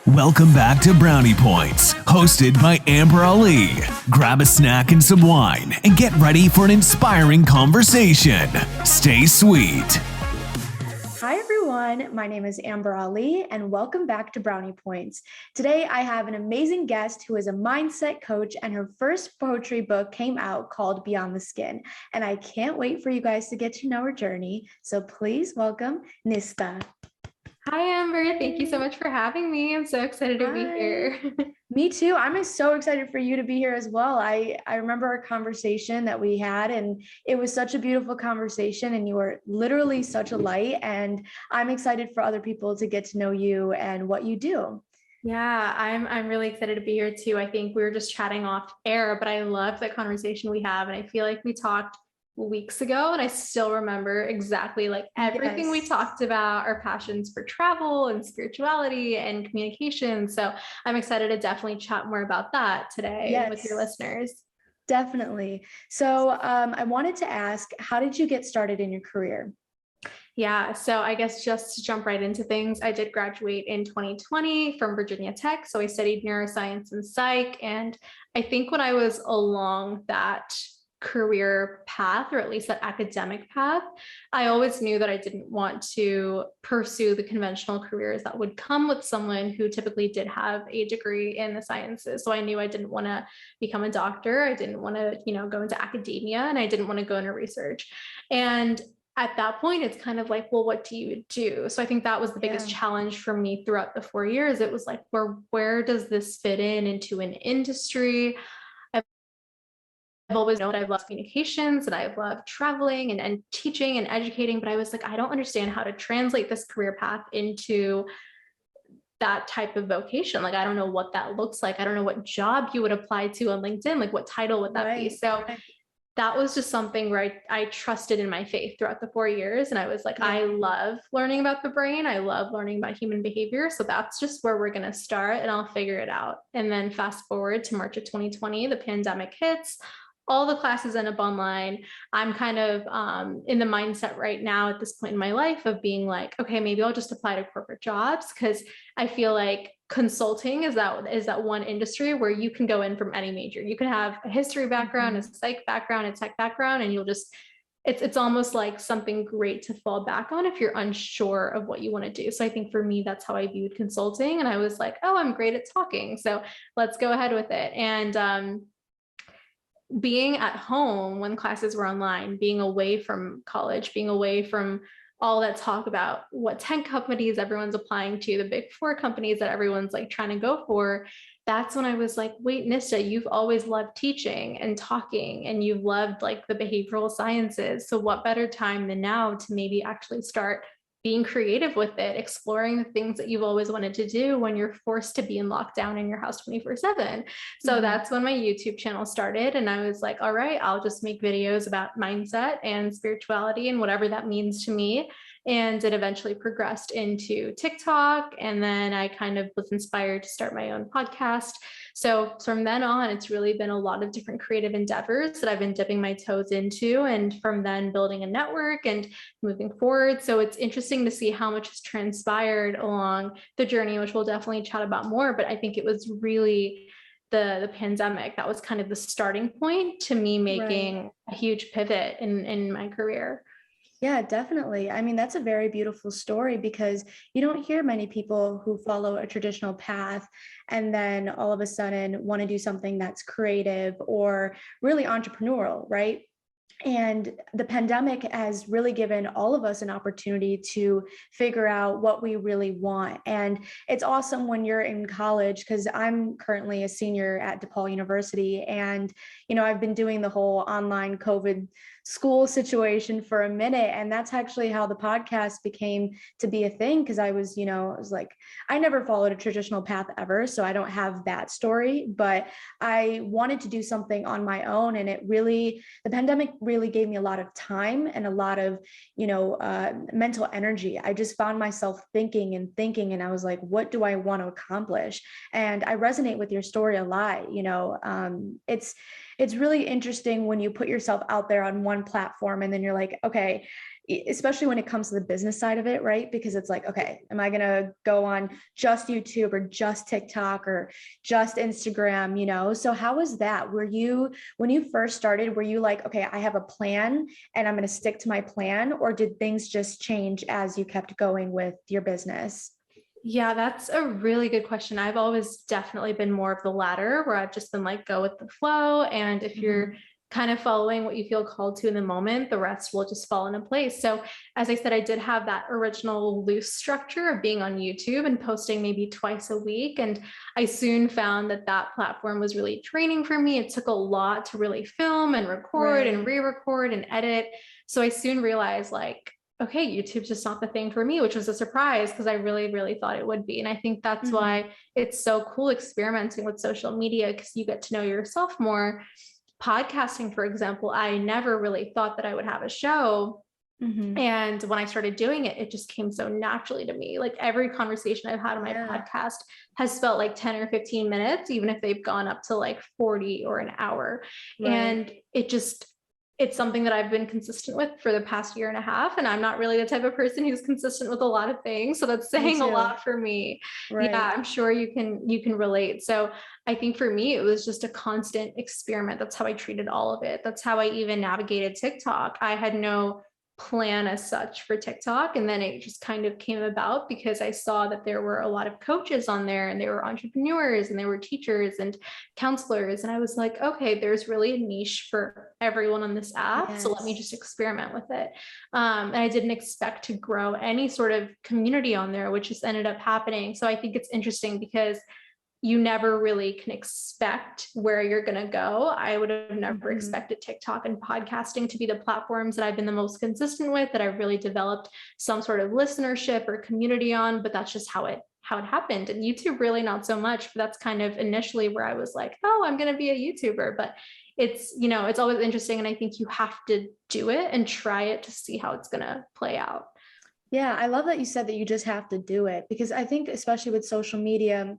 Welcome back to Brownie Points, hosted by Amber Ali. Grab a snack and some wine and get ready for an inspiring conversation. Stay sweet. Hi everyone, my name is Amber Ali and welcome back to Brownie Points. Today I have an amazing guest who is a mindset coach and her first poetry book came out called Beyond the Skin. And I can't wait for you guys to get to know her journey. So please welcome Nistha. Hi, Amber. Thank you so much for having me. I'm so excited to be here. Me too. I'm so excited for you to be here as well. I remember our conversation that we had, and it was such a beautiful conversation, and you were literally such a light. And I'm excited for other people to get to know you and what you do. Yeah, I'm really excited to be here too. I think we were just chatting off air, but I loved that conversation we have. And I feel like we talked weeks ago and I still remember exactly like everything we talked about, our passions for travel and spirituality and communication. So I'm excited to definitely chat more about that today with your listeners. Definitely. So I wanted to ask, how did you get started in your career? Yeah, so I guess just to jump right into things, I did graduate in 2020 from Virginia Tech. So I studied neuroscience and psych. And I think when I was along that career path, or at least that academic path, I always knew that I didn't want to pursue the conventional careers that would come with someone who typically did have a degree in the sciences. So I knew I didn't want to become a doctor. I didn't want to, go into academia, and I didn't want to go into research. And at that point, it's kind of like, well, what do you do? So I think that was the biggest challenge for me throughout the 4 years. It was like, where does this fit into an industry? I've always known that I've loved communications and I've loved traveling and teaching and educating, but I was like, I don't understand how to translate this career path into that type of vocation. Like, I don't know what that looks like. I don't know what job you would apply to on LinkedIn. Like, what title would that be? So that was just something where I trusted in my faith throughout the 4 years. And I was like, I love learning about the brain. I love learning about human behavior. So that's just where we're going to start and I'll figure it out. And then fast forward to March of 2020, the pandemic hits. All the classes end up online. I'm kind of in the mindset right now at this point in my life of being like, okay, maybe I'll just apply to corporate jobs, because I feel like consulting is that one industry where you can go in from any major. You can have a history background, a psych background, a tech background, and it's almost like something great to fall back on if you're unsure of what you want to do. So I think for me, that's how I viewed consulting. And I was like, oh, I'm great at talking, so let's go ahead with it. And being at home when classes were online, being away from college, being away from all that talk about what tech companies everyone's applying to, the big four companies that everyone's like trying to go for, that's when I was like, wait, Nistha, you've always loved teaching and talking, and you've loved like the behavioral sciences. So what better time than now to maybe actually start being creative with it, exploring the things that you've always wanted to do when you're forced to be in lockdown in your house 24/7. So that's when my YouTube channel started. And I was like, all right, I'll just make videos about mindset and spirituality and whatever that means to me. And it eventually progressed into TikTok. And then I kind of was inspired to start my own podcast. So from then on, it's really been a lot of different creative endeavors that I've been dipping my toes into. And from then building a network and moving forward. So it's interesting to see how much has transpired along the journey, which we'll definitely chat about more. But I think it was really the pandemic that was kind of the starting point to me making a huge pivot in my career. Yeah, definitely. I mean, that's a very beautiful story, because you don't hear many people who follow a traditional path and then all of a sudden want to do something that's creative or really entrepreneurial, right? And the pandemic has really given all of us an opportunity to figure out what we really want. And it's awesome when you're in college, because I'm currently a senior at DePaul University. And, I've been doing the whole online COVID school situation for a minute. And that's actually how the podcast became to be a thing. Because I was like, I never followed a traditional path ever. So I don't have that story, but I wanted to do something on my own. And the pandemic really gave me a lot of time and a lot of, mental energy. I just found myself thinking, and I was like, what do I want to accomplish? And I resonate with your story a lot. It's really interesting when you put yourself out there on one platform and then you're like, okay, especially when it comes to the business side of it, right? Because it's like, okay, am I going to go on just YouTube or just TikTok or just Instagram, you know? So how was that? When you first started, were you like, okay, I have a plan and I'm going to stick to my plan, or did things just change as you kept going with your business? Yeah, that's a really good question. I've always definitely been more of the latter, where I've just been like, go with the flow. And if you're kind of following what you feel called to in the moment, the rest will just fall into place. So as I said, I did have that original loose structure of being on YouTube and posting maybe twice a week. And I soon found that that platform was really draining for me. It took a lot to really film and record and re-record and edit. So I soon realized, like, okay, YouTube's just not the thing for me, which was a surprise because I really, really thought it would be. And I think that's why it's so cool experimenting with social media, because you get to know yourself more. Podcasting, for example, I never really thought that I would have a show. And when I started doing it, it just came so naturally to me. Like every conversation I've had on my podcast has felt like 10 or 15 minutes, even if they've gone up to like 40 or an hour. And it's something that I've been consistent with for the past year and a half. And I'm not really the type of person who's consistent with a lot of things. So that's saying a lot for me. Yeah, I'm sure you can relate. So I think for me, it was just a constant experiment. That's how I treated all of it. That's how I even navigated TikTok. I had no plan as such for TikTok. And then it just kind of came about because I saw that there were a lot of coaches on there, and they were entrepreneurs, and they were teachers and counselors. And I was like, okay, there's really a niche for everyone on this app. So let me just experiment with it. And I didn't expect to grow any sort of community on there, which just ended up happening. So I think it's interesting because you never really can expect where you're going to go. I would have never expected TikTok and podcasting to be the platforms that I've been the most consistent with, that I've really developed some sort of listenership or community on, but that's just how it happened. And YouTube really not so much, but that's kind of initially where I was like, oh, I'm going to be a YouTuber. But it's, you know, it's always interesting. And I think you have to do it and try it to see how it's going to play out. Yeah, I love that you said that you just have to do it, because I think especially with social media,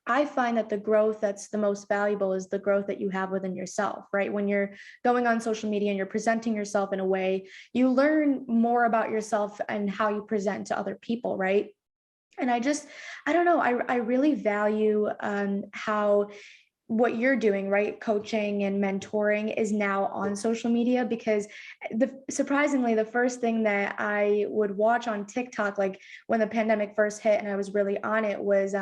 I find that the growth that's the most valuable is the growth that you have within yourself, right? When you're going on social media and you're presenting yourself in a way, you learn more about yourself and how you present to other people, right? And I don't know, I really value how what you're doing, right? Coaching and mentoring is now on social media, because surprisingly, the first thing that I would watch on TikTok, like when the pandemic first hit and I was really on it, was,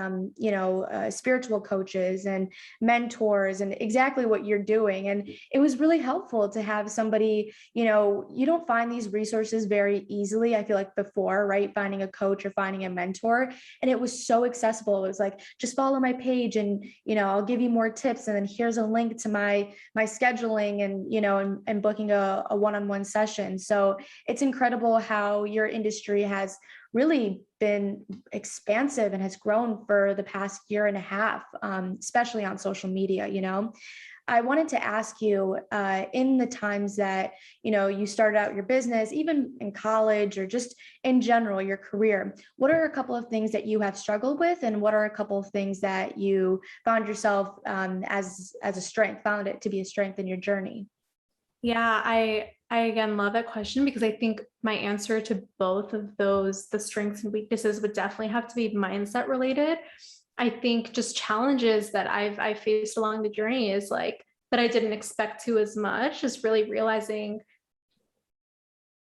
spiritual coaches and mentors and exactly what you're doing. And it was really helpful to have somebody, you don't find these resources very easily. I feel like before, right? Finding a coach or finding a mentor. And it was so accessible. It was like, just follow my page and, I'll give you more tips, and then here's a link to my scheduling and booking a one-on-one session. So it's incredible how your industry has really been expansive and has grown for the past year and a half, especially on social media. I wanted to ask you, in the times that, you started out your business, even in college or just in general, your career, what are a couple of things that you have struggled with? And what are a couple of things that you found yourself as a strength, found it to be a strength in your journey? Yeah, I again love that question, because I think my answer to both of those, the strengths and weaknesses, would definitely have to be mindset related. I think just challenges that I faced along the journey is like that I didn't expect to as much, just really realizing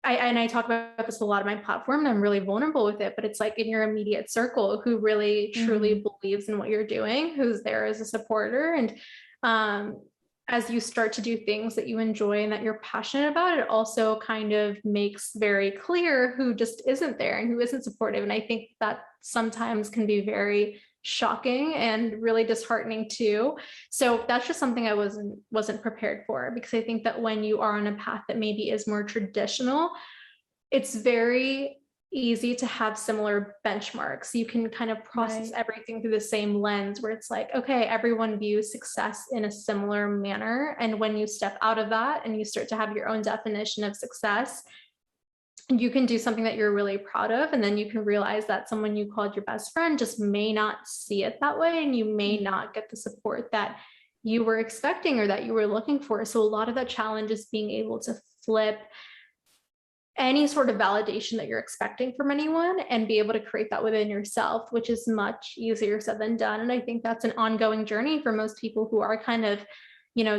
I talk about this a lot on my platform, and I'm really vulnerable with it, but it's like in your immediate circle who really truly believes in what you're doing, who's there as a supporter. And as you start to do things that you enjoy and that you're passionate about, it also kind of makes very clear who just isn't there and who isn't supportive. And I think that sometimes can be very shocking and really disheartening too. So that's just something I wasn't prepared for, because I think that when you are on a path that maybe is more traditional, it's very easy to have similar benchmarks. You can kind of process everything through the same lens, where it's like, okay, everyone views success in a similar manner. And when you step out of that and you start to have your own definition of success, you can do something that you're really proud of. And then you can realize that someone you called your best friend just may not see it that way. And you may not get the support that you were expecting or that you were looking for. So a lot of that challenge is being able to flip any sort of validation that you're expecting from anyone and be able to create that within yourself, which is much easier said than done. And I think that's an ongoing journey for most people who are kind of,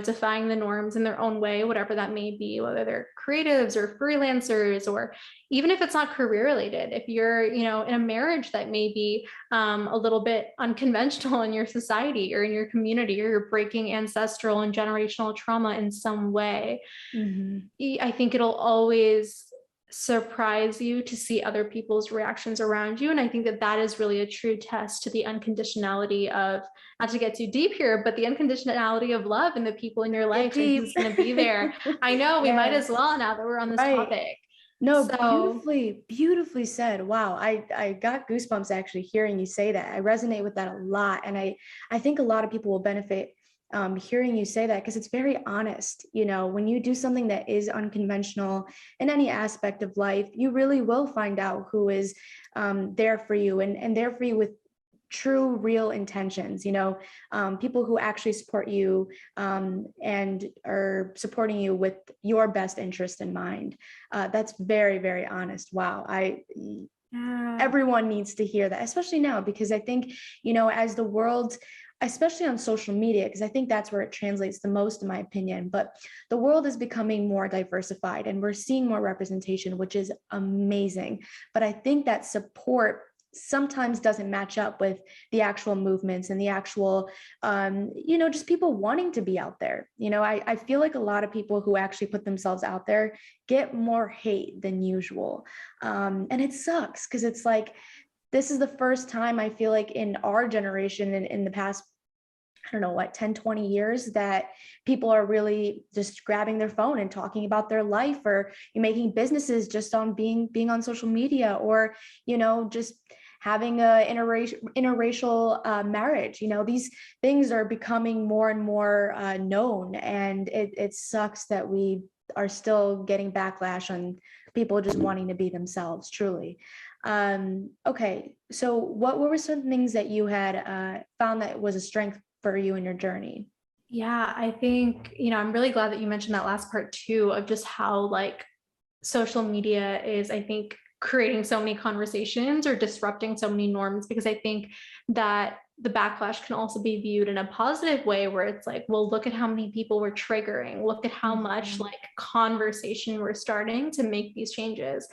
defying the norms in their own way, whatever that may be, whether they're creatives or freelancers, or even if it's not career related, if you're, in a marriage that may be a little bit unconventional in your society or in your community, or you're breaking ancestral and generational trauma in some way. I think it'll always surprise you to see other people's reactions around you. And I think that that is really a true test to the unconditionality of, not to get too deep here, but the unconditionality of love and the people in your life and who's going to be there. I know we might as well, now that we're on this topic. No, beautifully said. Wow. I got goosebumps actually hearing you say that. I resonate with that a lot. And I think a lot of people will benefit hearing you say that, because it's very honest. When you do something that is unconventional in any aspect of life, you really will find out who is there for you and there for you with true, real intentions. People who actually support you and are supporting you with your best interest in mind. That's very, very honest. Wow. Everyone needs to hear that, especially now, because I think, as the world, especially on social media, because I think that's where it translates the most, in my opinion, but the world is becoming more diversified and we're seeing more representation, which is amazing. But I think that support sometimes doesn't match up with the actual movements and the actual, just people wanting to be out there. I feel like a lot of people who actually put themselves out there get more hate than usual. And it sucks, because it's like, this is the first time I feel like in our generation and in the past, 10, 20 years, that people are really just grabbing their phone and talking about their life, or making businesses just on being on social media, or, just having a interracial marriage. These things are becoming more and more known, and it sucks that we are still getting backlash on people just wanting to be themselves, truly. Okay, so what were some things that you had found that was a strength for you in your journey? Yeah, I think, I'm really glad that you mentioned that last part too, of just how social media is, I think, creating so many conversations or disrupting so many norms, because I think that the backlash can also be viewed in a positive way, where it's like, well, look at how many people we're triggering. Look at how much conversation we're starting to make these changes.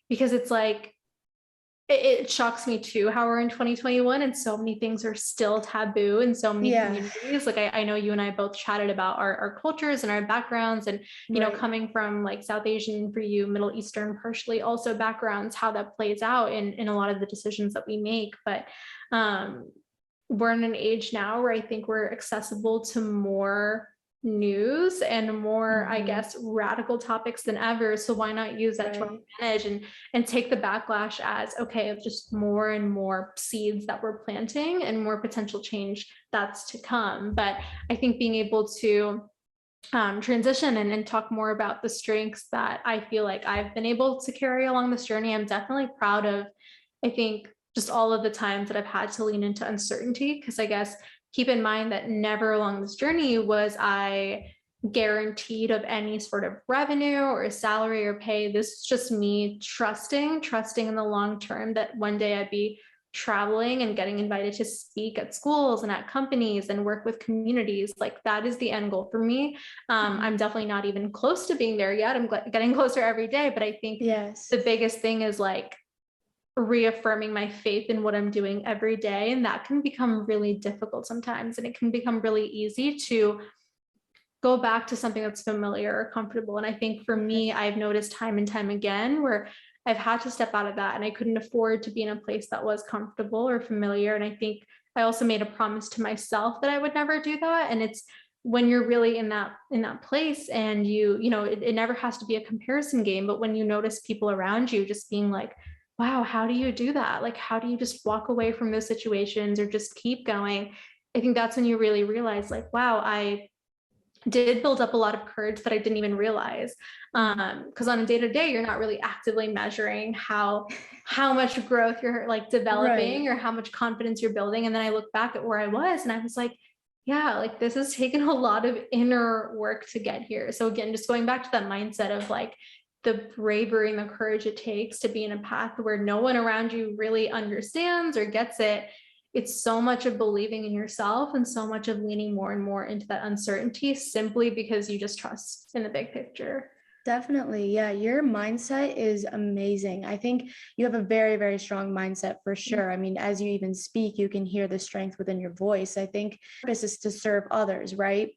Because it's like, it shocks me too how we're in 2021 and so many things are still taboo in so many communities. I know you and I both chatted about our cultures and our backgrounds, and coming from South Asian, for you, Middle Eastern partially also backgrounds, how that plays out in a lot of the decisions that we make. But we're in an age now where I think we're accessible to more news and more, I guess, radical topics than ever. So why not use that to our advantage and take the backlash as, okay, of just more and more seeds that we're planting and more potential change that's to come. But I think being able to transition and talk more about the strengths that I feel like I've been able to carry along this journey, I'm definitely proud of, I think, just all of the times that I've had to lean into uncertainty, because I guess keep in mind that never along this journey was I guaranteed of any sort of revenue or salary or pay. This is just me trusting in the long term that one day I'd be traveling and getting invited to speak at schools and at companies and work with communities. That is the end goal for me. I'm definitely not even close to being there yet. I'm getting closer every day, but I think the biggest thing is reaffirming my faith in what I'm doing every day. And that can become really difficult sometimes. And it can become really easy to go back to something that's familiar or comfortable. And I think for me, I've noticed time and time again where I've had to step out of that, and I couldn't afford to be in a place that was comfortable or familiar. And I think I also made a promise to myself that I would never do that. And it's when you're really in that place, and it never has to be a comparison game, but when you notice people around you just being like, wow, how do you do that? How do you just walk away from those situations or just keep going? I think that's when you really realize wow, I did build up a lot of courage that I didn't even realize. Because on a day-to-day, you're not really actively measuring how much growth you're developing or how much confidence you're building. And then I look back at where I was and I was like, yeah, this has taken a lot of inner work to get here. So again, just going back to that mindset of the bravery and the courage it takes to be in a path where no one around you really understands or gets it. It's so much of believing in yourself and so much of leaning more and more into that uncertainty simply because you just trust in the big picture. Definitely. Yeah. Your mindset is amazing. I think you have a very, very strong mindset for sure. I mean, as you even speak, you can hear the strength within your voice. I think this is to serve others, right?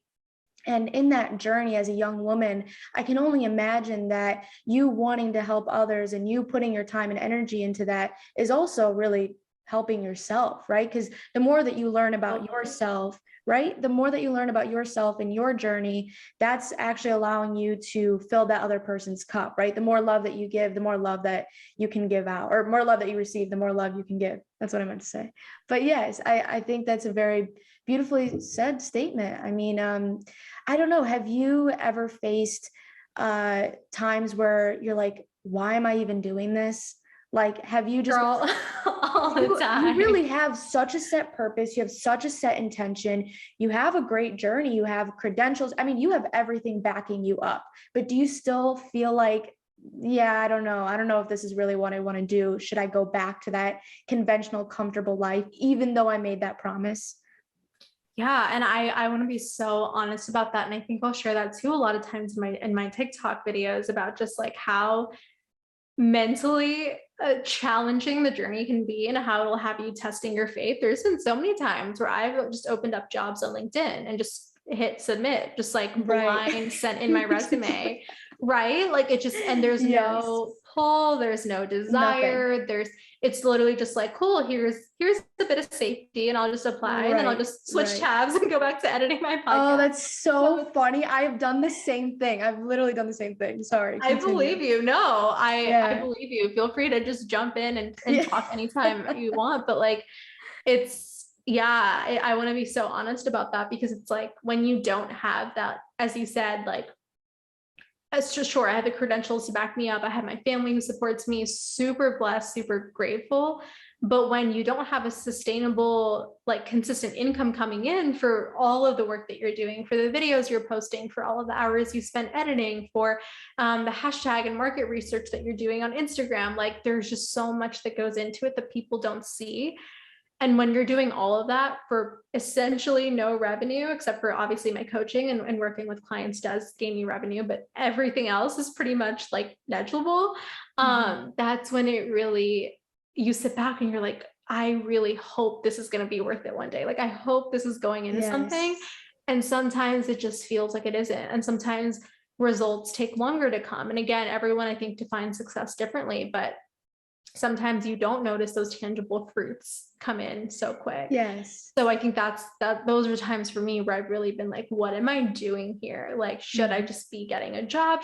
And in that journey as a young woman, I can only imagine that you wanting to help others and you putting your time and energy into that is also really helping yourself, right? Because the more that you learn about yourself, right? The more that you learn about yourself and your journey, that's actually allowing you to fill that other person's cup, right? The more love that you give, the more love that you can give out, or more love that you receive, the more love you can give. That's what I meant to say. But yes, I think that's a very beautifully said statement. I mean, I don't know. Have you ever faced times where you're like, why am I even doing this? Like, have you just Girl, all the time. You really have such a set purpose. You have such a set intention. You have a great journey. You have credentials. I mean, you have everything backing you up. But do you still feel like, yeah, I don't know. I don't know if this is really what I want to do. Should I go back to that conventional, comfortable life, even though I made that promise? Yeah. And I want to be so honest about that. And I think I'll share that too a lot of times in my TikTok videos about just like how mentally challenging the journey can be and how it'll have you testing your faith. There's been so many times where I've just opened up jobs on LinkedIn and just hit submit, just like blind sent in my resume, right? Like it just, and there's no pull, there's no desire, it's literally just like, cool, here's a bit of safety and I'll just apply and then I'll just switch tabs and go back to editing my podcast. Oh, that's so funny. I've done the same thing. I've literally done the same thing. Sorry. Continue. I believe you. No, I believe you. Feel free to just jump in and talk anytime you want. But like, I want to be so honest about that because it's like when you don't have that, as you said, like, it's just sure I have the credentials to back me up. I have my family who supports me, super blessed, super grateful. But when you don't have a sustainable, like consistent income coming in for all of the work that you're doing, for the videos you're posting, for all of the hours you spend editing, for the hashtag and market research that you're doing on Instagram, like there's just so much that goes into it that people don't see. And when you're doing all of that for essentially no revenue, except for obviously my coaching and working with clients does gain me revenue, but everything else is pretty much like negligible. That's when it really, you sit back and you're like, I really hope this is going to be worth it one day. Like, I hope this is going into something. And sometimes it just feels like it isn't. And sometimes results take longer to come. And again, everyone, I think, defines success differently, but sometimes you don't notice those tangible fruits come in so quick. Yes. So I think those are times for me where I've really been like, what am I doing here? Like, should I just be getting a job?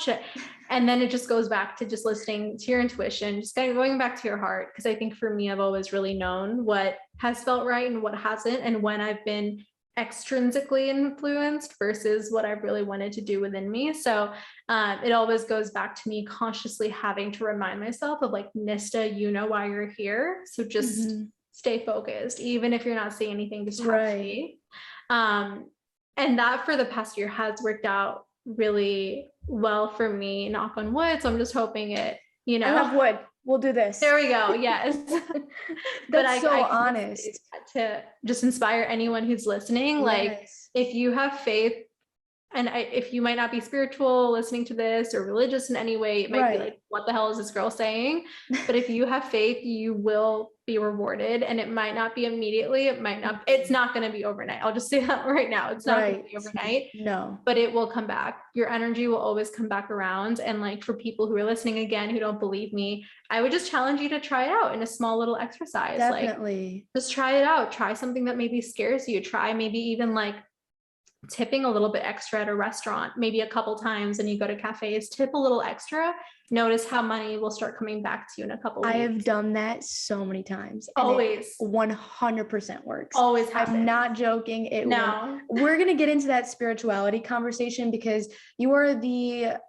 And then it just goes back to just listening to your intuition, just going back to your heart. Cause I think for me, I've always really known what has felt right and what hasn't, and when I've been extrinsically influenced versus what I really wanted to do within me. So it always goes back to me consciously having to remind myself of like, Nistha, you know why you're here. So just stay focused, even if you're not seeing anything, just have faith. And that for the past year has worked out really well for me, knock on wood. So I'm just hoping it, I have wood. We'll do this. There we go. Yes. But I honest to just inspire anyone who's listening. Like if you have faith, and if you might not be spiritual listening to this or religious in any way, it might be like, what the hell is this girl saying? But if you have faith, you will be rewarded, and it might not be immediately. It's not going to be overnight. I'll just say that right now. It's not going to be overnight. No, but it will come back. Your energy will always come back around. And like, for people who are listening again, who don't believe me, I would just challenge you to try it out in a small little exercise. Definitely. Like, just try it out. Try something that maybe scares you. Try maybe even like tipping a little bit extra at a restaurant, maybe a couple times, and you go to cafes, tip a little extra. Notice how money will start coming back to you in a couple weeks. I have done that so many times. Always. 100% works. Always happens. I'm not joking. We're going to get into that spirituality conversation because you are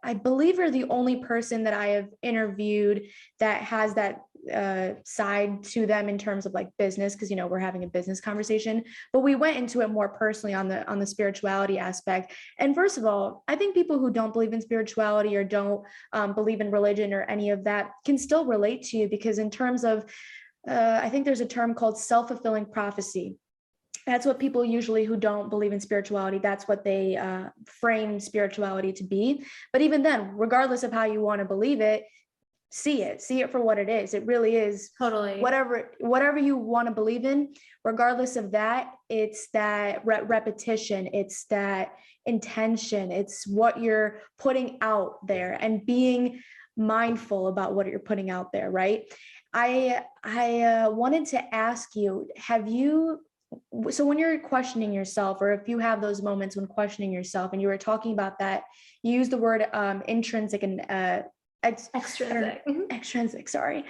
I believe you're the only person that I have interviewed that has that side to them in terms of like business, because we're having a business conversation, but we went into it more personally on the spirituality aspect. And first of all, I think people who don't believe in spirituality or don't believe in religion or any of that can still relate to you, because in terms of I think there's a term called self-fulfilling prophecy. That's what people usually who don't believe in spirituality, that's what they frame spirituality to be. But even then, regardless of how you want to believe it, see it for what it is. It really is Totally. Whatever you want to believe in, regardless of that, it's that repetition, it's that intention, it's what you're putting out there and being mindful about what you're putting out there, right? I wanted to ask you, so when you're questioning yourself, or if you have those moments when questioning yourself, and you were talking about that, you use the word intrinsic and extrinsic, sorry.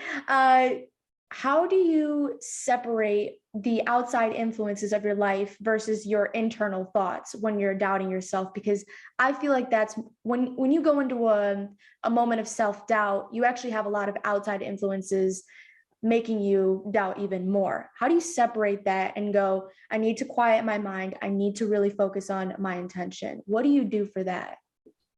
How do you separate the outside influences of your life versus your internal thoughts when you're doubting yourself? Because I feel like that's when you go into a moment of self-doubt, you actually have a lot of outside influences making you doubt even more. How do you separate that and go, I need to quiet my mind, I need to really focus on my intention? What do you do for that?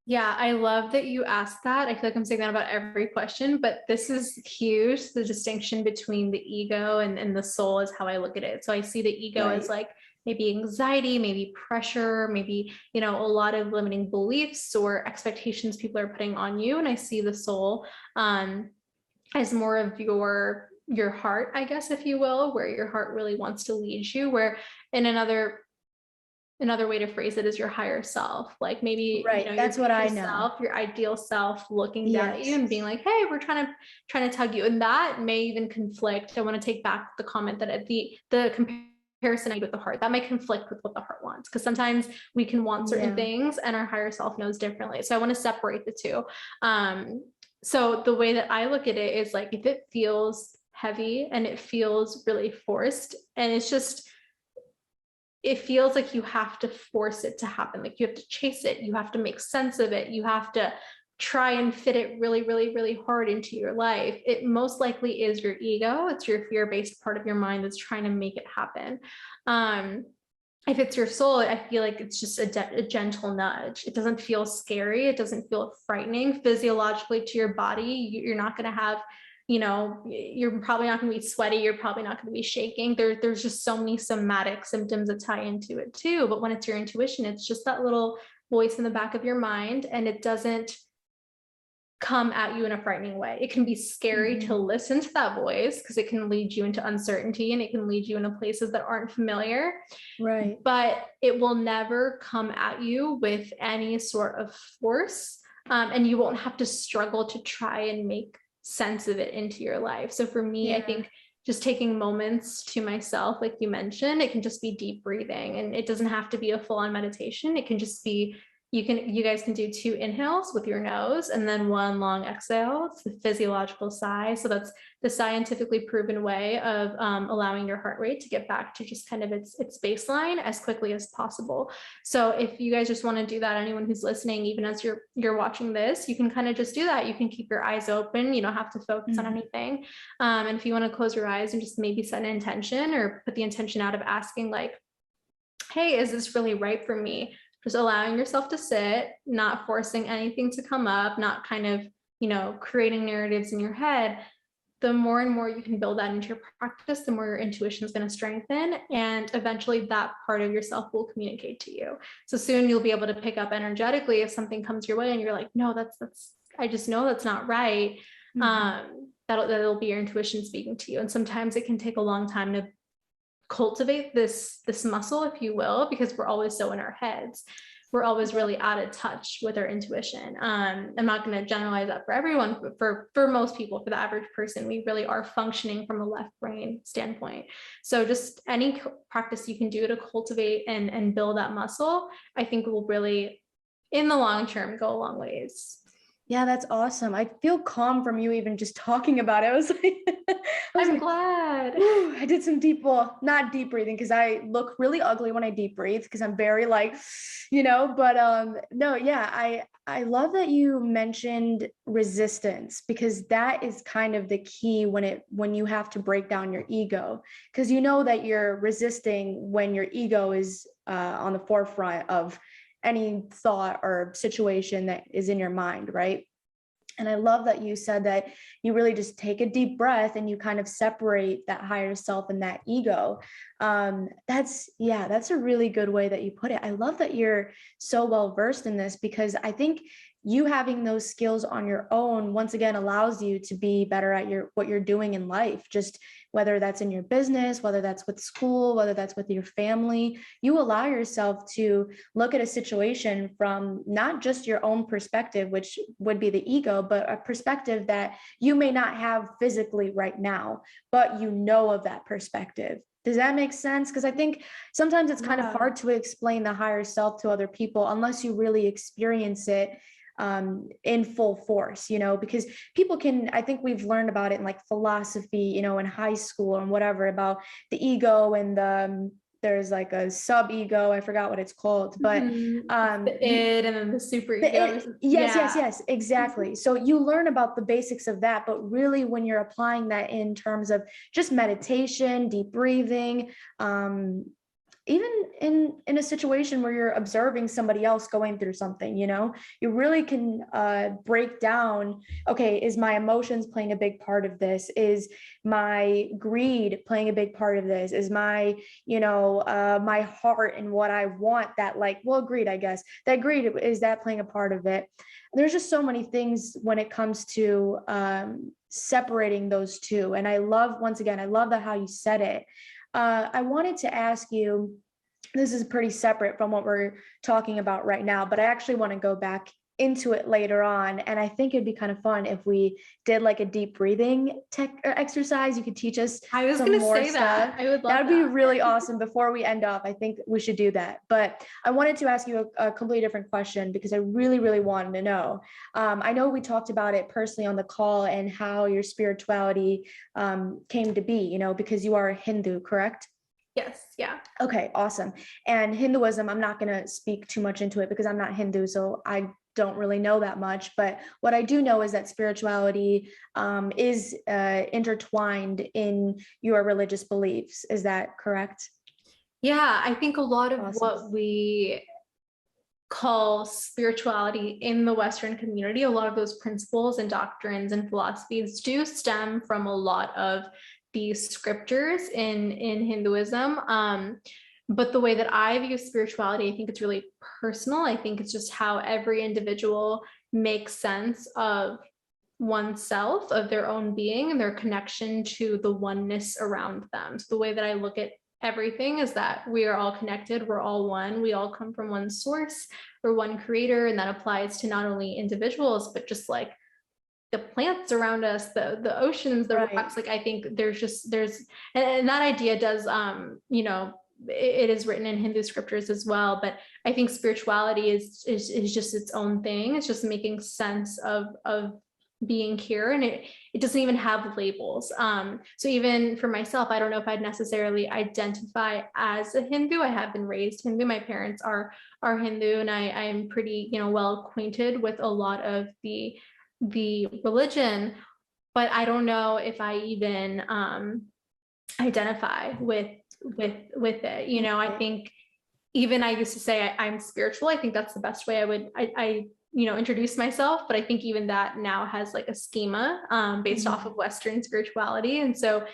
Yeah, I love that you asked that. I feel like I'm saying that about every question, but this is huge. The distinction between the ego and the soul is how I look at it. So I see the ego as like maybe anxiety, maybe pressure, maybe, a lot of limiting beliefs or expectations people are putting on you. And I see the soul as more of your heart, I guess, if you will, where your heart really wants to lead you, where in another way to phrase it is your higher self. Like maybe, that's what I know. Your ideal self looking down at you and being like, hey, we're trying to tug you. And that may even conflict. I want to take back the comment that the comparison with the heart, that may conflict with what the heart wants. Because sometimes we can want certain things and our higher self knows differently. So I want to separate the two. So the way that I look at it is like, if it feels heavy and it feels really forced, and it feels like you have to force it to happen. Like you have to chase it. You have to make sense of it. You have to try and fit it really, really, really hard into your life. It most likely is your ego. It's your fear-based part of your mind that's trying to make it happen. If it's your soul, I feel like it's just a gentle nudge. It doesn't feel scary. It doesn't feel frightening physiologically to your body. You're not going to have, you're probably not going to be sweaty. You're probably not going to be shaking. There's just so many somatic symptoms that tie into it too. But when it's your intuition, it's just that little voice in the back of your mind, and it doesn't come at you in a frightening way. It can be scary to listen to that voice because it can lead you into uncertainty and it can lead you into places that aren't familiar. Right. But it will never come at you with any sort of force. And you won't have to struggle to try and make sense of it into your life. So for me, I think just taking moments to myself, like you mentioned, it can just be deep breathing, and it doesn't have to be a full-on meditation. It can just be, you guys can do 2 inhales with your nose and then 1 long exhale. It's the physiological sigh. So that's the scientifically proven way of allowing your heart rate to get back to just kind of its baseline as quickly as possible. So if you guys just want to do that, anyone who's listening, even as you're watching this, you can kind of just do that. You can keep your eyes open. You don't have to focus on anything. And if you want to close your eyes and just maybe set an intention or put the intention out of asking like, hey, is this really right for me? Just allowing yourself to sit, not forcing anything to come up, not kind of, creating narratives in your head. The more and more you can build that into your practice, the more your intuition is going to strengthen. And eventually that part of yourself will communicate to you. So soon you'll be able to pick up energetically if something comes your way and you're like, no, I just know that's not right. That'll be your intuition speaking to you. And sometimes it can take a long time to cultivate this muscle, if you will, because we're always so in our heads. We're always really out of touch with our intuition. I'm not going to generalize that for everyone, but for most people, for the average person, we really are functioning from a left brain standpoint. So just any practice you can do to cultivate and build that muscle, I think will really, in the long term, go a long ways. Yeah, that's awesome. I feel calm from you even just talking about it. I was like, I'm glad. "Whew," I did some deep, well, not deep breathing because I look really ugly when I deep breathe because I'm very like, but no, yeah, I love that you mentioned resistance because that is kind of the key when you have to break down your ego, because you know that you're resisting when your ego is on the forefront of any thought or situation that is in your mind, right? And I love that you said that you really just take a deep breath and you kind of separate that higher self and that ego. That's a really good way that you put it. I love that you're so well versed in this because I think you having those skills on your own once again allows you to be better at what you're doing in life, just whether that's in your business, whether that's with school, whether that's with your family. You allow yourself to look at a situation from not just your own perspective, which would be the ego, but a perspective that you may not have physically right now, but you know of that perspective. Does that make sense? Because I think sometimes it's kind of hard to explain the higher self to other people unless you really experience it in full force, because people can, I think we've learned about it in like philosophy, in high school and whatever, about the ego and there's like a sub ego, I forgot what it's called, but the id and then the super ego. Yes, exactly. So you learn about the basics of that, but really when you're applying that in terms of just meditation, deep breathing, even in a situation where you're observing somebody else going through something, you really can break down, okay, is my emotions playing a big part of this? Is my greed playing a big part of this? Is my my heart and what I want, that like, well, greed, I guess that greed, is that playing a part of it? There's just so many things when it comes to separating those two. And I love that how you said it. I wanted to ask you, this is pretty separate from what we're talking about right now, but I actually want to go back into it later on. And I think it'd be kind of fun if we did like a deep breathing exercise. You could teach us I was some going to more say stuff. that. I would love that would be really awesome. Before we end up, I think we should do that. But I wanted to ask you a completely different question because I really, really wanted to know. I know we talked about it personally on the call and how your spirituality came to be, because you are a Hindu, correct? Yes. Yeah. Okay, awesome. And Hinduism, I'm not going to speak too much into it because I'm not Hindu, so I don't really know that much. But what I do know is that spirituality is intertwined in your religious beliefs. Is that correct? Yeah, I think a lot of Awesome. what we call spirituality in the Western community, a lot of those principles and doctrines and philosophies do stem from a lot of these scriptures in Hinduism. But the way that I view spirituality, I think it's really personal. I think it's just how every individual makes sense of oneself, of their own being, and their connection to the oneness around them. So the way that I look at everything is that we are all connected, we're all one, we all come from one source or one creator, and that applies to not only individuals, but just like the plants around us, the oceans, the rocks. Like I think there's and that idea does it is written in Hindu scriptures as well, but I think spirituality is just its own thing. It's just making sense of being here, and it doesn't even have labels. So even for myself, I don't know if I'd necessarily identify as a Hindu. I have been raised Hindu. My parents are Hindu, and I'm pretty well acquainted with a lot of the religion, but I don't know if I even identify with it. I think even I used to say I'm spiritual. I think that's the best way I introduce myself, but I think even that now has like a schema based off of Western spirituality. And so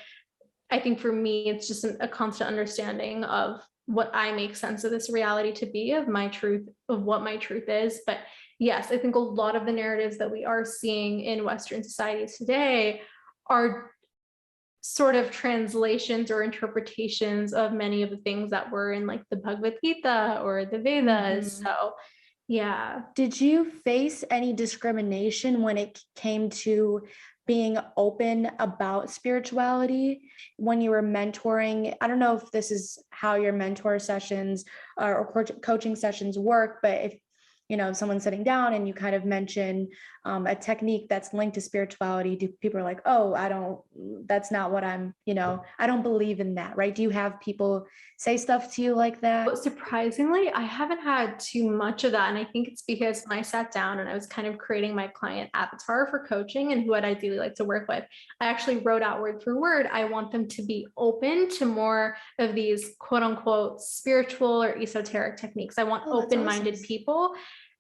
I think for me, it's just a constant understanding of what I make sense of this reality to be, of my truth, of what my truth is. But yes, I think a lot of the narratives that we are seeing in Western societies today are sort of translations or interpretations of many of the things that were in like the Bhagavad Gita or the Vedas. So yeah. Did you face any discrimination when it came to being open about spirituality when you were mentoring? I don't know if this is how your mentor sessions or coaching sessions work, but if someone's sitting down and you kind of mention a technique that's linked to spirituality, do people are like, oh, that's not what I don't believe in that, right? Do you have people say stuff to you like that? But surprisingly, I haven't had too much of that. And I think it's because when I sat down and I was kind of creating my client avatar for coaching and who I'd ideally like to work with, I actually wrote out word for word, I want them to be open to more of these quote unquote spiritual or esoteric techniques. I want open-minded people.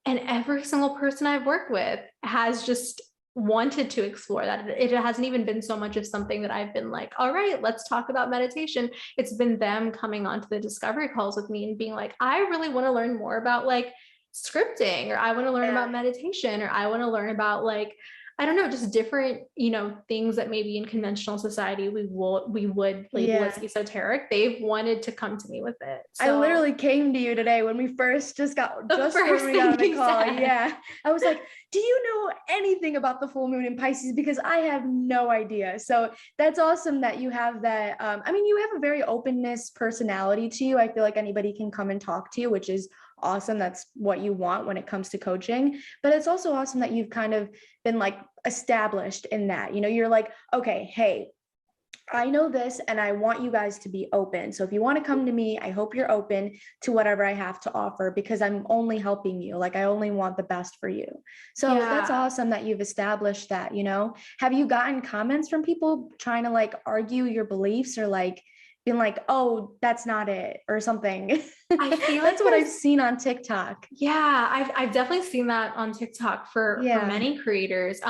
And every single person I've worked with has just wanted to explore that. It hasn't even been so much of something that I've been like, all right, let's talk about meditation. It's been them coming onto the discovery calls with me and being like, I really want to learn more about like scripting, or I want to learn about meditation, or I want to learn about like, I don't know, just different, things that maybe in conventional society we would label as esoteric. They've wanted to come to me with it. So, I literally came to you today when we first when we got on the call. Yeah. I was like, do you know anything about the full moon in Pisces? Because I have no idea. So that's awesome that you have that. You have a very openness personality to you. I feel like anybody can come and talk to you, which is awesome. That's what you want when it comes to coaching. But it's also awesome that you've kind of been like established in that, you're like, okay, hey, I know this and I want you guys to be open. So if you want to come to me, I hope you're open to whatever I have to offer, because I'm only helping you. Like, I only want the best for you. So that's awesome that you've established that, Have you gotten comments from people trying to like argue your beliefs, or like being like, oh, that's not it, or something? I feel that's what I've seen on TikTok. Yeah, I've definitely seen that on TikTok for many creators.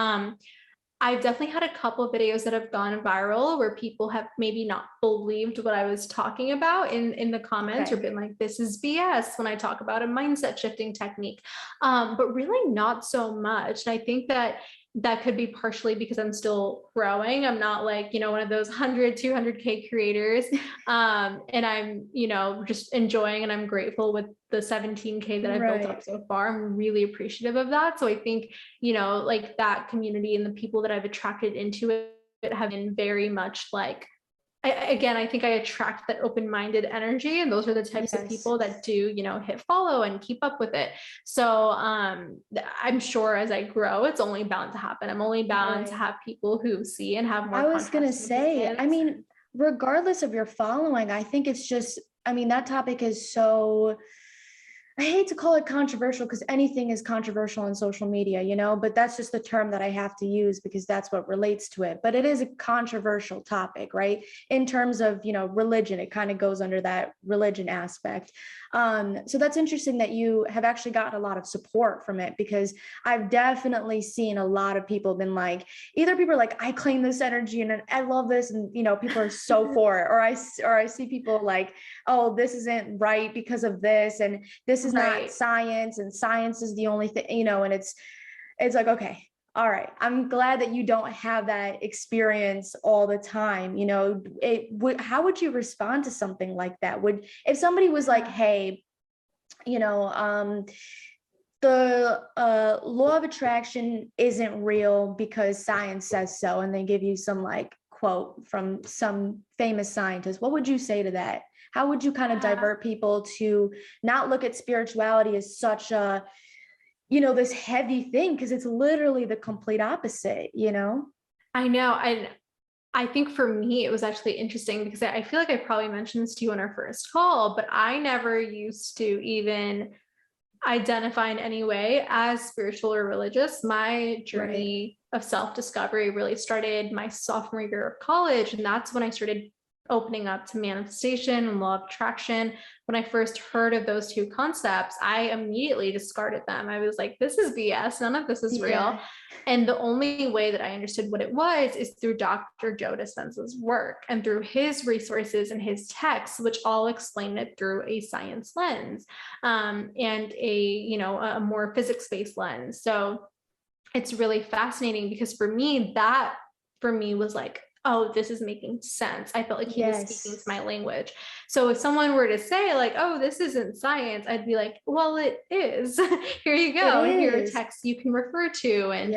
I've definitely had a couple of videos that have gone viral where people have maybe not believed what I was talking about in the comments, or been like, this is BS when I talk about a mindset shifting technique. But really not so much. And I think that could be partially because I'm still growing. I'm not like, one of those 100, 200K creators. And I'm, just enjoying, and I'm grateful with the 17K that I've built up so far. I'm really appreciative of that. So I think, like that community and the people that I've attracted into it have been very much like, I think I attract that open-minded energy, and those are the types of people that do, hit follow and keep up with it. So I'm sure as I grow, it's only bound to happen. I'm only bound to have people who see and have more. I was going to say, regardless of your following, I think it's just, that topic is so, I hate to call it controversial, because anything is controversial in social media, but that's just the term that I have to use because that's what relates to it. But it is a controversial topic, right? In terms of, religion, it kind of goes under that religion aspect. So that's interesting that you have actually gotten a lot of support from it, because I've definitely seen a lot of people been like, either people are like, I claim this energy and I love this, and people are so for it, or I see people like, oh, this isn't right because of this, and this is not science, and science is the only thing, and it's like, okay, all right, I'm glad that you don't have that experience all the time. How would you respond to something like that? If somebody was like, hey, the law of attraction isn't real because science says so, and they give you some like quote from some famous scientist, what would you say to that? How would you kind of divert people to not look at spirituality as such a, this heavy thing? Because it's literally the complete opposite, I know. And I think for me, it was actually interesting because I feel like I probably mentioned this to you on our first call, but I never used to even identify in any way as spiritual or religious. My journey of self-discovery really started my sophomore year of college. And that's when I started opening up to manifestation and law of attraction. When I first heard of those two concepts, I immediately discarded them. I was like, this is BS. None of this is real. And the only way that I understood what it was is through Dr. Joe Dispenza's work and through his resources and his texts, which all explain it through a science lens, and a more physics-based lens. So it's really fascinating because for me was like, oh, this is making sense. I felt like he was speaking to my language. So if someone were to say like, oh, this isn't science, I'd be like, well, it is. Here you go. And here are texts you can refer to. And,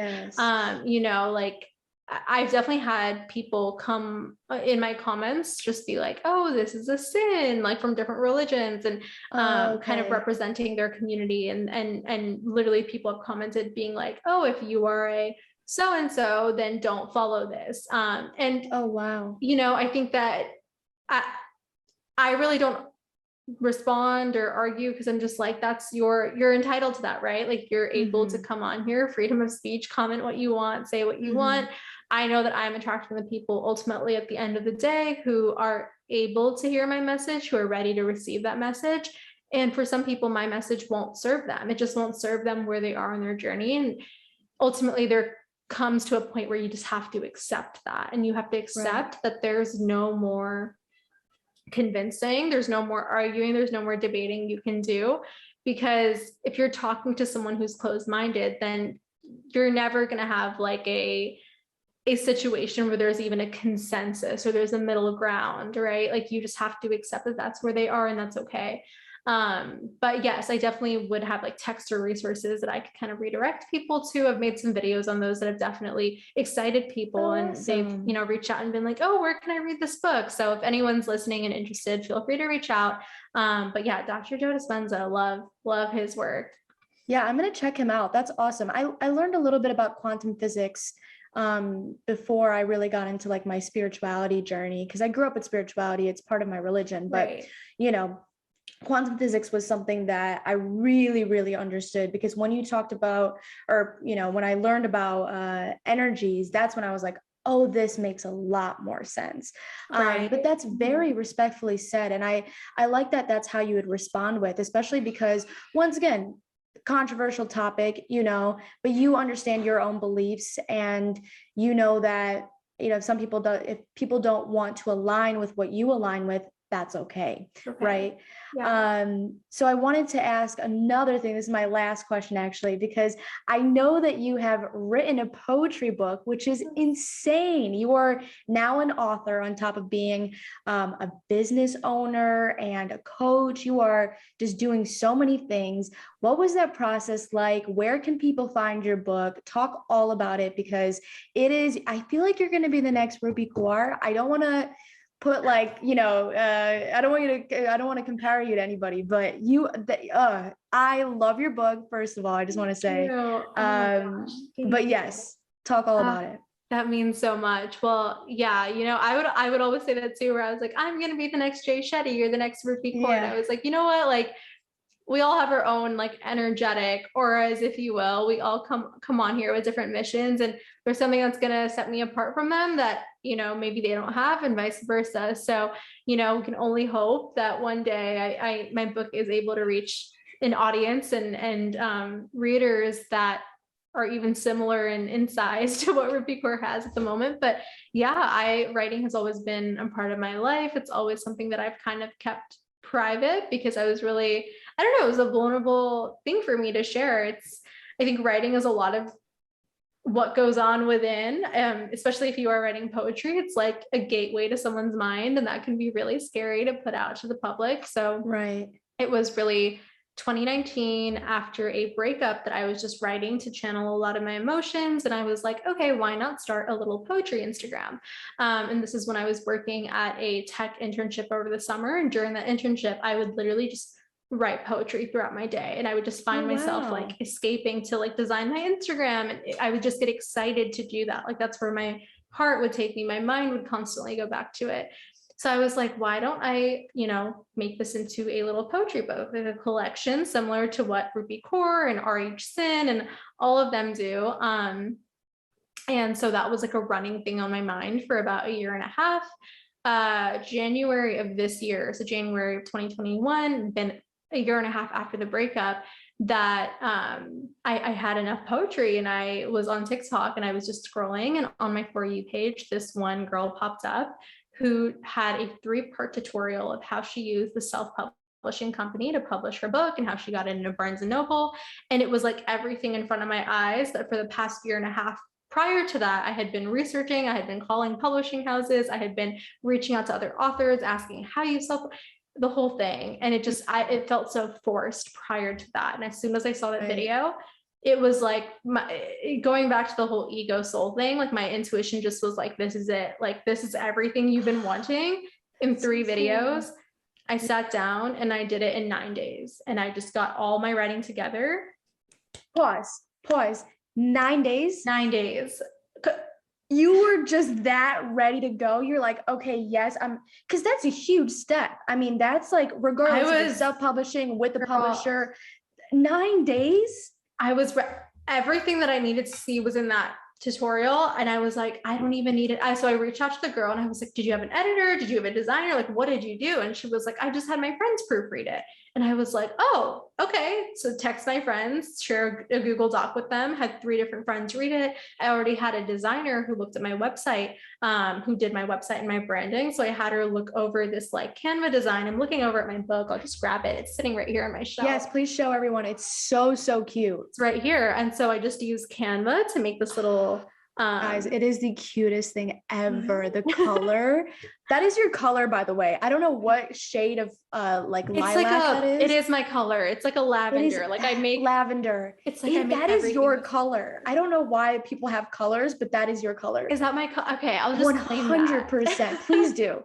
like I've definitely had people come in my comments just be like, oh, this is a sin, like from different religions, and kind of representing their community. And literally people have commented being like, oh, if you are a so-and-so, then don't follow this. And Oh, wow. I think that I really don't respond or argue, because I'm just like, that's you're entitled to that, right? Like, you're able to come on here, freedom of speech, comment what you want, say what you want. I know that I'm attracting the people ultimately at the end of the day who are able to hear my message, who are ready to receive that message. And for some people, my message won't serve them. It just won't serve them where they are in their journey. And ultimately there comes to a point where you just have to accept that, and you have to accept that there's no more convincing, there's no more arguing, there's no more debating you can do. Because if you're talking to someone who's closed-minded, then you're never going to have like a situation where there's even a consensus or there's a middle ground, right? Like, you just have to accept that that's where they are, and that's okay. But yes, I definitely would have like text or resources that I could kind of redirect people to. I've made some videos on those that have definitely excited people, and they've, reached out and been like, oh, where can I read this book? So if anyone's listening and interested, feel free to reach out. But yeah, Dr. Joe Dispenza, love his work. Yeah, I'm going to check him out. That's awesome. I learned a little bit about quantum physics before I really got into like my spirituality journey, because I grew up with spirituality. It's part of my religion, but quantum physics was something that I really, really understood, because when you talked about, or, when I learned about energies, that's when I was like, oh, this makes a lot more sense. But that's very respectfully said. And I like that that's how you would respond with, especially because, once again, controversial topic, but you understand your own beliefs, and that, some people if people don't want to align with what you align with, that's okay. Right. Yeah. So I wanted to ask another thing. This is my last question, actually, because I know that you have written a poetry book, which is insane. You are now an author on top of being a business owner and a coach. You are just doing so many things. What was that process like? Where can people find your book? Talk all about it, because I feel like you're going to be the next Rupi Kaur. I don't want to put like, I don't want to compare you to anybody, but I love your book. First of all, I just want to say, but yes, talk all about it. That means so much. Well, yeah, I would always say that too, where I was like, I'm going to be the next Jay Shetty, you're the next Rupi Kaur. Yeah. I was like, you know what? Like, we all have our own like energetic auras, if you will. We all come on here with different missions, and there's something that's going to set me apart from them that, maybe they don't have, and vice versa. So, we can only hope that one day my book is able to reach an audience and readers that are even similar in size to what Rupi Kaur has at the moment. But yeah, writing has always been a part of my life. It's always something that I've kind of kept private, because I was really, I don't know, it was a vulnerable thing for me to share. I think writing is a lot of what goes on within, especially if you are writing poetry. It's like a gateway to someone's mind, and that can be really scary to put out to the public. So it was really 2019, after a breakup, that I was just writing to channel a lot of my emotions. And I was like, okay, why not start a little poetry Instagram? And this is when I was working at a tech internship over the summer. And during that internship, I would literally just write poetry throughout my day. And I would just find myself like escaping to like design my Instagram. And I would just get excited to do that. Like, that's where my heart would take me. My mind would constantly go back to it. So I was like, why don't I, make this into a little poetry book, like a collection similar to what Rupi Kaur and R.H. Sin and all of them do. And so that was like a running thing on my mind for about a year and a half. January of this year, so January of 2021, been a year and a half after the breakup, that I had enough poetry, and I was on TikTok, and I was just scrolling, and on my For You page, this one girl popped up who had a 3-part tutorial of how she used the self-publishing company to publish her book, and how she got it into Barnes & Noble. And it was like everything in front of my eyes that for the past year and a half prior to that, I had been researching, I had been calling publishing houses, I had been reaching out to other authors, asking how you the whole thing. And it felt so forced prior to that. And as soon as I saw that video, it was like going back to the whole ego soul thing, like my intuition just was like, this is it. Like, this is everything you've been wanting in 3 videos. I sat down and I did it in 9 days, and I just got all my writing together. Pause. 9 days? 9 days. You were just that ready to go. You're like, okay, yes, because that's a huge step. I mean, that's like, regardless of self-publishing with the publisher, 9 days? Everything that I needed to see was in that tutorial. And I was like, I don't even need it. So I reached out to the girl and I was like, did you have an editor? Did you have a designer? Like, what did you do? And she was like, I just had my friends proofread it. And I was like, oh, okay. So text my friends, share a Google Doc with them, had 3 different friends read it. I already had a designer who looked at my website, who did my website and my branding. So I had her look over this like Canva design. I'm looking over at my book. I'll just grab it. It's sitting right here on my shelf. Yes, please show everyone. It's so, so cute. It's right here. And so I just used Canva to make this little guys, it is the cutest thing ever. The color, that is your color, by the way. I don't know what shade of like lilac that is. It is my color. It's like a lavender. Like I make lavender. It's like that is your color. I don't know why people have colors, but that is your color. Is that my color? Okay, I'll just 100%. Please do.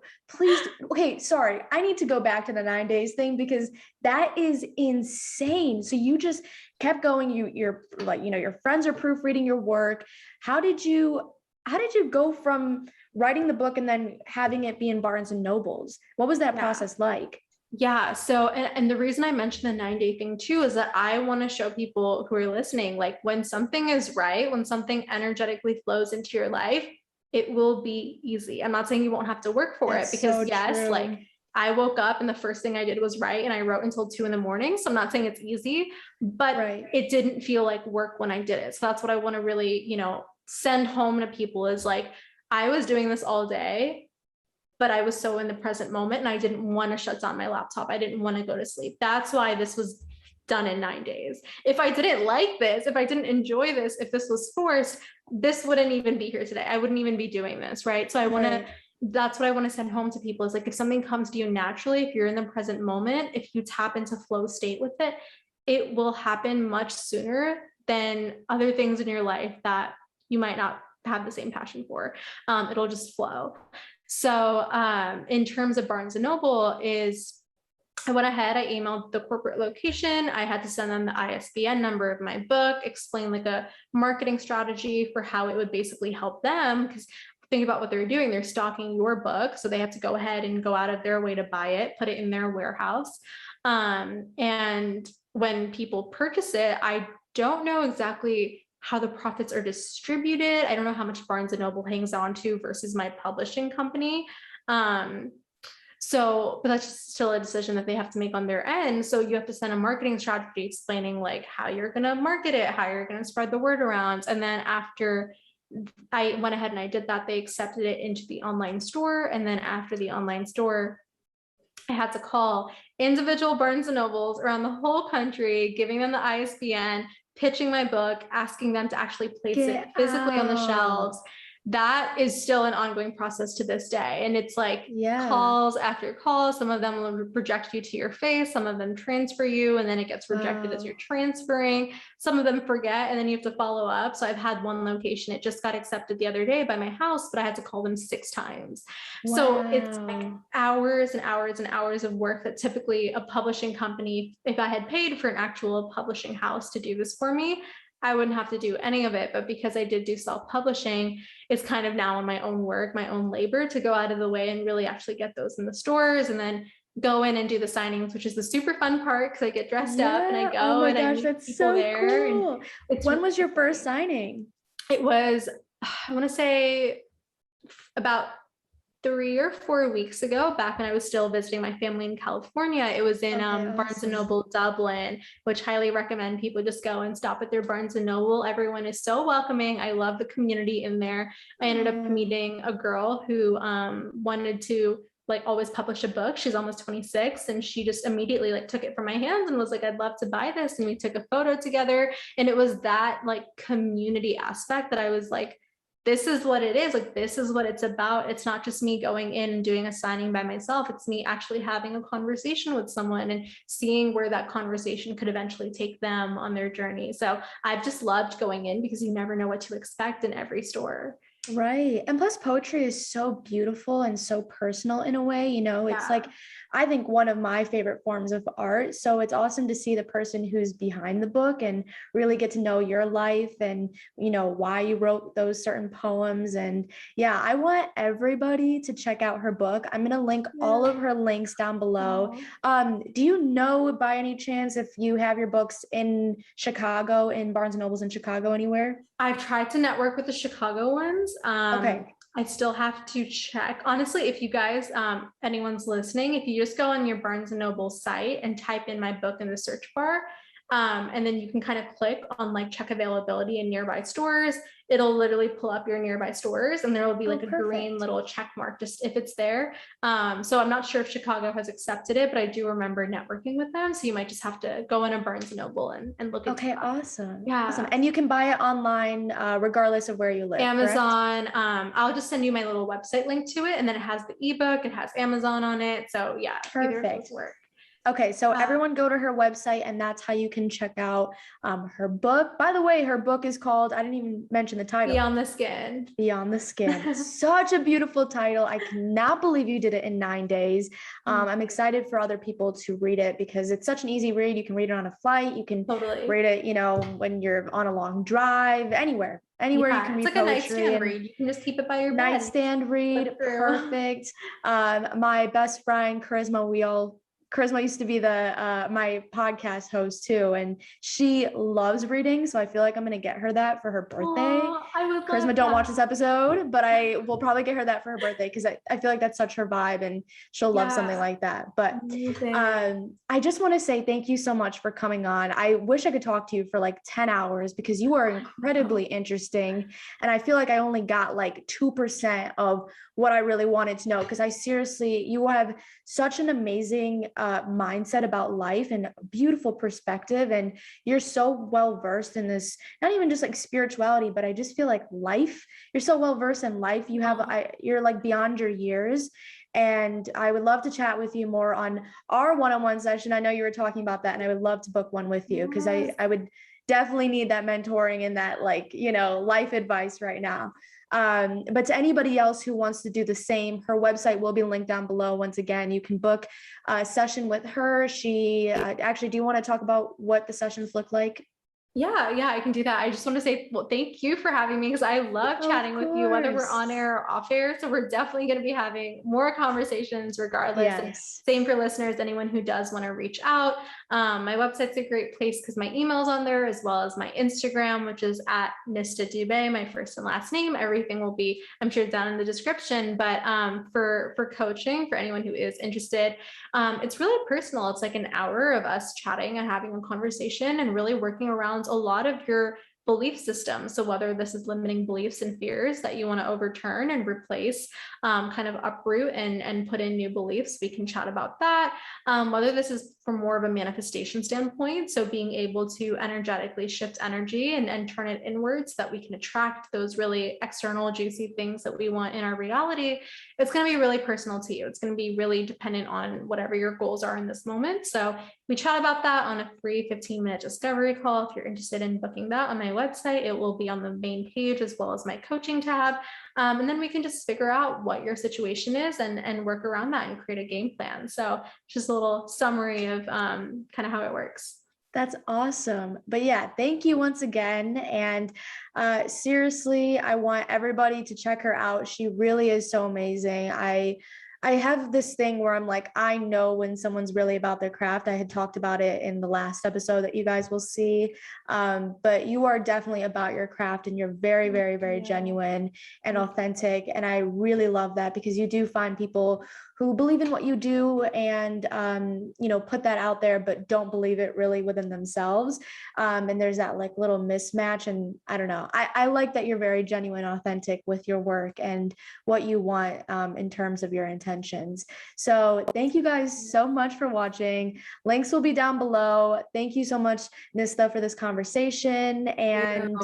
Okay, sorry. I need to go back to the 9 days thing because that is insane. So you just kept going. You're like, your friends are proofreading your work. How did you go from writing the book and then having it be in Barnes and Nobles? What was that process like? Yeah. So, and the reason I mentioned the 9-day thing too, is that I want to show people who are listening, like when something is right, when something energetically flows into your life, it will be easy. I'm not saying you won't have to work for it, because true. Like I woke up and the first thing I did was write, and I wrote until 2 a.m. So I'm not saying it's easy, but it didn't feel like work when I did it. So that's what I want to really, send home to people, is like, I was doing this all day, but I was so in the present moment and I didn't want to shut down my laptop. I didn't want to go to sleep. That's why this was done in 9 days. If I didn't like this, if I didn't enjoy this, if this was forced, this wouldn't even be here today. I wouldn't even be doing this. Right. So that's what I want to send home to people, is like, if something comes to you naturally, if you're in the present moment, if you tap into flow state with it, it will happen much sooner than other things in your life that you might not have the same passion for. It'll just flow. So in terms of Barnes & Noble, I went ahead, I emailed the corporate location. I had to send them the ISBN number of my book, explain like a marketing strategy for how it would basically help them. Because think about what they're doing. They're stocking your book. So they have to go ahead and go out of their way to buy it, put it in their warehouse. And when people purchase it, I don't know exactly how the profits are distributed. I don't know how much Barnes & Noble hangs on to versus my publishing company. But that's just still a decision that they have to make on their end. So you have to send a marketing strategy explaining like how you're going to market it, how you're going to spread the word around. And then after I went ahead and I did that, they accepted it into the online store. And then after the online store, I had to call individual Barnes & Nobles around the whole country, giving them the ISBN, pitching my book, asking them to actually place it physically on the shelves. That is still an ongoing process to this day. And it's like calls after calls. Some of them will project you to your face. Some of them transfer you, and then it gets rejected as you're transferring. Some of them forget, and then you have to follow up. So I've had one location, it just got accepted the other day by my house, but I had to call them 6 times. Wow. So it's like hours and hours and hours of work that typically a publishing company, if I had paid for an actual publishing house to do this for me, I wouldn't have to do any of it. But because I did do self-publishing, it's kind of now on my own work, my own labor to go out of the way and really actually get those in the stores, and then go in and do the signings, which is the super fun part, because I get dressed up and I go and I meet people so there. Cool. And when was your first signing? It was, I want to say about 3 or 4 weeks ago, back when I was still visiting my family in California. It was in Barnes & Noble Dublin, which highly recommend people just go and stop at their Barnes & Noble. Everyone is so welcoming. I love the community in there. I ended up meeting a girl who wanted to like always publish a book. She's almost 26, and she just immediately like took it from my hands and was like, I'd love to buy this. And we took a photo together, and it was that like community aspect that I was like, this is what it is. Like, this is what it's about. It's not just me going in and doing a signing by myself. It's me actually having a conversation with someone and seeing where that conversation could eventually take them on their journey. So I've just loved going in because you never know what to expect in every store. Right. And plus poetry is so beautiful and so personal in a way, you know, it's like, I think one of my favorite forms of art. So it's awesome to see the person who's behind the book and really get to know your life and, you know, why you wrote those certain poems. And yeah, I want everybody to check out her book. I'm going to link all of her links down below. Do you know by any chance if you have your books in Chicago, in Barnes and Nobles in Chicago anywhere? I've tried to network with the Chicago ones. Okay. I still have to check. Honestly, if you guys, anyone's listening, if you just go on your Barnes and Noble site and type in my book in the search bar, and then you can kind of click on like check availability in nearby stores, it'll literally pull up your nearby stores and there will be like a green little check mark just if it's there. So I'm not sure if Chicago has accepted it, but I do remember networking with them. So you might just have to go in a Barnes and Noble and look at it. Okay, awesome. Yeah. Awesome. And you can buy it online regardless of where you live. Amazon. I'll just send you my little website link to it, and then it has the ebook, it has Amazon on it. So yeah, perfect. Work. Okay, so everyone go to her website and that's how you can check out her book. By the way, her book is called, I didn't even mention the title. Beyond the Skin. Beyond the Skin. Such a beautiful title. I cannot believe you did it in 9 days. I'm excited for other people to read it because it's such an easy read. You can read it on a flight. You can read it, you know, when you're on a long drive, anywhere you can read. It's like a nightstand read. You can just keep it by your bed. Nightstand read, perfect. My best friend, Charisma used to be my podcast host too, and she loves reading. So I feel like I'm gonna get her that for her birthday. Charisma, don't watch this episode, but I will probably get her that for her birthday because I feel like that's such her vibe and she'll love something like that. But I just want to say thank you so much for coming on. I wish I could talk to you for like 10 hours because you are incredibly interesting. And I feel like I only got like 2% of what I really wanted to know because you have such an amazing mindset about life and beautiful perspective, and you're so well versed in this, not even just like spirituality, but I just feel like life. You're so well versed in life. You're like beyond your years, and I would love to chat with you more on our one-on-one session. I know you were talking about that, and I would love to book one with you because I would definitely need that mentoring and that, like, you know, life advice right now. But to anybody else who wants to do the same, her website will be linked down below. Once again, you can book a session with her. She actually, do you want to talk about what the sessions look like? Yeah, I can do that. I just want to say, well, thank you for having me because I love chatting with you, whether we're on air or off air. So we're definitely going to be having more conversations regardless. Yes. And same for listeners, anyone who does want to reach out. My website's a great place because my email's on there, as well as my Instagram, which is at Nistha Dube, my first and last name. Everything will be, I'm sure, down in the description. But for coaching, for anyone who is interested, it's really personal. It's like an hour of us chatting and having a conversation and really working around a lot of your belief system. So whether this is limiting beliefs and fears that you want to overturn and replace, kind of uproot and put in new beliefs, we can chat about that. Whether this is from more of a manifestation standpoint, so being able to energetically shift energy and turn it inwards so that we can attract those really external juicy things that we want in our reality. It's going to be really personal to you. It's going to be really dependent on whatever your goals are in this moment. So we chat about that on a free 15-minute discovery call. If you're interested in booking that on my website, it will be on the main page as well as my coaching tab. And then we can just figure out what your situation is and work around that and create a game plan. So just a little summary of kind of how it works. That's awesome. But yeah, thank you once again. And seriously, I want everybody to check her out. She really is so amazing. I have this thing where I'm like, I know when someone's really about their craft. I had talked about it in the last episode that you guys will see. But you are definitely about your craft and you're very, very, very genuine and authentic. And I really love that because you do find people who believe in what you do and, put that out there, but don't believe it really within themselves. And there's that like little mismatch. And I don't know, I like that you're very genuine, authentic with your work and what you want in terms of your intentions. So thank you guys so much for watching. Links will be down below. Thank you so much, Nistha, for this conversation. And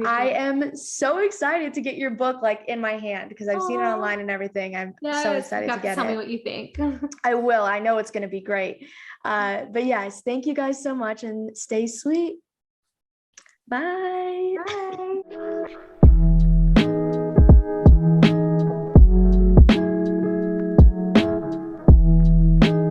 I am so excited to get your book like in my hand because I've seen it online and everything. I'm so excited to get tell it. Me what you think. I will. I know it's going to be great. But yes, thank you guys so much and stay sweet. Bye. Bye.